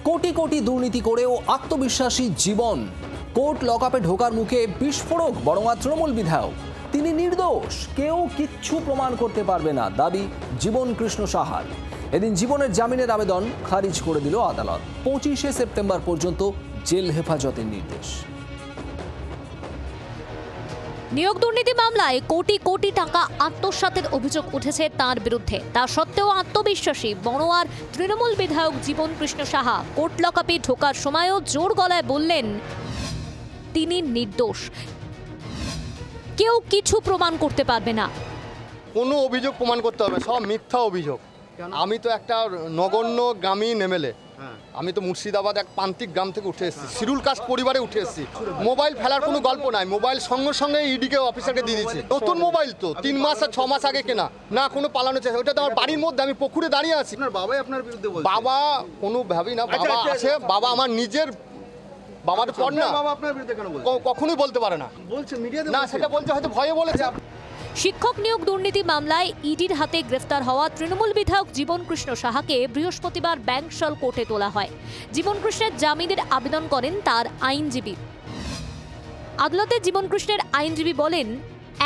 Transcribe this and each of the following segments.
কোটি কোটি দুর্নীতি করেও আত্মবিশ্বাসী জীবন। কোর্ট লকআপে ঢোকার মুখে বিস্ফোরক বড়মা তৃণমূল বিধায়ক। তিনি নির্দোষ, কেউ কিচ্ছু প্রমাণ করতে পারবে না, দাবি জীবন কৃষ্ণ সাহার। এদিন জীবনের জামিনের আবেদন খারিজ করে দিল আদালত। 25শে সেপ্টেম্বর পর্যন্ত জেল হেফাজতের নির্দেশ। নিয়োগ দুর্নীতি মামলায় কোটি কোটি টাকা আত্মসাতের অভিযোগ উঠেছে তার বিরুদ্ধে। তা সত্ত্বেও আত্মবিশ্বাসী বড়োয়ার তৃণমূল বিধায়ক জীবন কৃষ্ণ সাহা কোর্ট লকআপে ঢোকার সময়ও জোর গলায় বললেন তিনি নির্দোষ, কেউ কিছু প্রমাণ করতে পারবে না। কোনো অভিযোগ প্রমাণ করতে হবে, সব মিথ্যা অভিযোগ। আমি তো একটা নগণ্য গ্রামীণ এমএলএ, আমি তো মুর্শিদাবাদ এক প্রান্তিক গ্রাম থেকে উঠে এসেছি, শিডিউল কাস্ট পরিবারে উঠে এসেছি। মোবাইল ফেলার কোনো গল্প নাই, মোবাইল সঙ্গে সঙ্গে ইডিকে অফিসারকে দিয়ে দিচ্ছি। নতুন মোবাইল তো 3 মাস আর 6 মাস আগে কেনা, না কোনো পালানো চেষ্টা। ওটা তো আমার বাড়ির মধ্যে, আমি পুকুরে দাঁড়িয়ে আছি। বাবাই আপনার বিরুদ্ধে বলছে? বাবা কোনো ভাবি না, বাবা আছে, বাবা আমার নিজের বাবার পর না। বাবা আপনার বিরুদ্ধে কেন বলছে? কখনোই বলতে পারে না, বলছে মিডিয়াতে না, সেটা বলছে হয়তো ভয়ে বলেছে। শিক্ষক নিয়োগ দুর্নীতি মামলায় ইডির হাতে গ্রেফতার হওয়া তৃণমূল বিধায়ক জীবন কৃষ্ণ সাহাকে বৃহস্পতিবার ব্যাংকশাল কোর্টে তোলা হয়। জীবন কৃষ্ণের জামিনের আবেদন করেন তার আইনজীবী। আদালতে জীবন কৃষ্ণের আইনজীবী বলেন,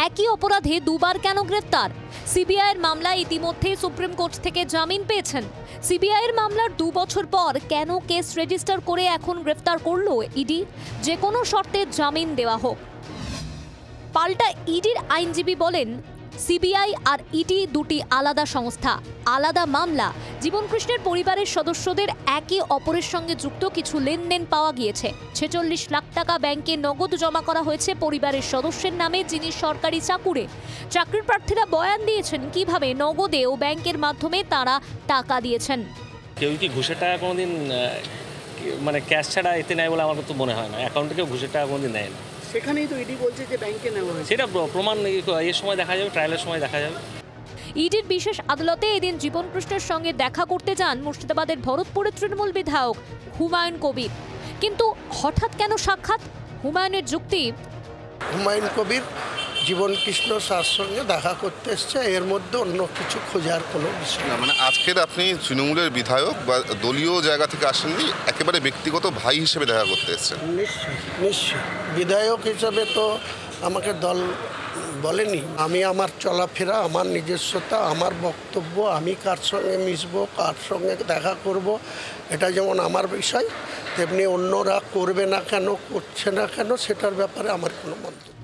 একই অপরাধে দুবার কেন গ্রেফতার? সিবিআইয়ের মামলায় ইতিমধ্যেই সুপ্রিম কোর্ট থেকে জামিন পেয়েছেন। সিবিআইয়ের মামলার 2 বছর পর কেন কেস রেজিস্টার করে এখন গ্রেফতার করলো ইডি? যে কোনো শর্তে জামিন দেওয়া হোক। পাল্টা ইডির আইনজীবী বলেন, সিবিআই আর ইডি দুটি আলাদা সংস্থা, আলাদা মামলা। জীবন কৃষ্ণের পরিবারের সদস্যদের একে অপরের সঙ্গে যুক্ত কিছু লেনদেন পাওয়া গিয়েছে। 46 লাখ টাকা ব্যাংকে নগদ জমা করা হয়েছে পরিবারের সদস্যের নামে, যিনি সরকারি চাকুরে। চাকরির প্রার্থীরা বয়ান দিয়েছেন কিভাবে নগদে ও ব্যাংকের মাধ্যমে তারা টাকা দিয়েছেন। কেউ কি ঘুষের টাকা কোনোদিন মানে ক্যাশ ছাড়া এতে নেয় বলে আমার তো মনে হয় না। অ্যাকাউন্টে কেউ ঘুষের টাকা কোনোদিন নেয় না। সেখানেই তো ইডি বলছে যে ব্যাংকে নেওয়া হয়েছে। সেটা প্রমাণ এর সময় দেখা যাবে, ট্রায়ালের সময় দেখা যাবে। ইডির বিশেষ আদালতে এদিন জীবন কৃষ্ণের সঙ্গে দেখা করতে যান মুর্শিদাবাদের ভরতপুরের তৃণমূল বিধায়ক হুমায়ুন কবির। কিন্তু হঠাৎ কেন সাক্ষাৎ? হুমায়ুনের যুক্তি, হুমায়ুন কবির জীবন কৃষ্ণ সার সঙ্গে দেখা করতে এসছে, এর মধ্যে অন্য কিছু খোঁজার কোনো বিষয় না। মানে আজকের আপনি তৃণমূলের বিধায়ক বা দলীয় জায়গা থেকে আসেননি, একেবারে ব্যক্তিগত ভাই হিসেবে দেখা করতে এসছেন? নিশ্চয়ই নিশ্চয়ই, বিধায়ক হিসাবে তো আমাকে দল বলেনি। আমি আমার চলাফেরা, আমার নিজস্বতা, আমার বক্তব্য, আমি কার সঙ্গে মিশবো, কার সঙ্গে দেখা করব, এটা যেমন আমার বিষয়, তেমনি অন্যরা করবে না কেন, করছে না কেন, সেটার ব্যাপারে আমার কোনো মন্তব্য।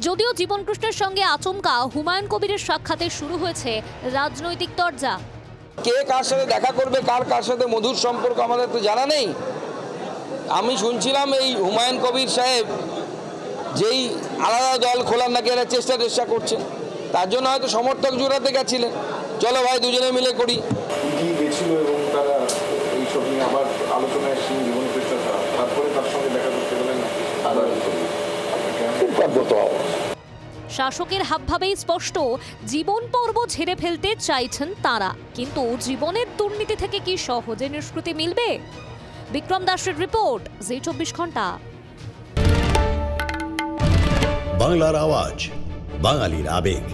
যদিও জীবন কৃষ্ণের সঙ্গে আচমকা হুমায়ুন কবিরের সাক্ষাতে শুরু হয়েছে রাজনৈতিক তরজা। কে কার সাথে দেখা করবে, কার সাথে মধুর সম্পর্ক আমাদের তো জানা নেই। আমি শুনছিলাম এই হুমায়ুন কবির সাহেব যেই আলাদা দল খোলার নাকি একটা চেষ্টা করছেন, তার জন্য হয়তো সমর্থক জোড়াতে গেছিলেন, চলো ভাই দুজনে মিলে করি। গেছিল এবং তারা এইসব নিয়ে আবার আলোচনায় এসেছেন জীবন কৃষ্ণ, তারপরে তার সঙ্গে দেখা করতে গেলেন। শাসকের হাবভাবেই স্পষ্ট, জীবন পর্ব ঝেড়ে ফেলতে চাইছেন তারা। কিন্তু জীবনের দুর্নীতি থেকে কি সহজে নিষ্কৃতি মিলবে? বিক্রম দাসের রিপোর্ট, জি 24 ঘন্টা। বাংলার আওয়াজ, বাঙালির আবেগ,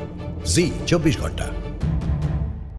জি 24 ঘন্টা।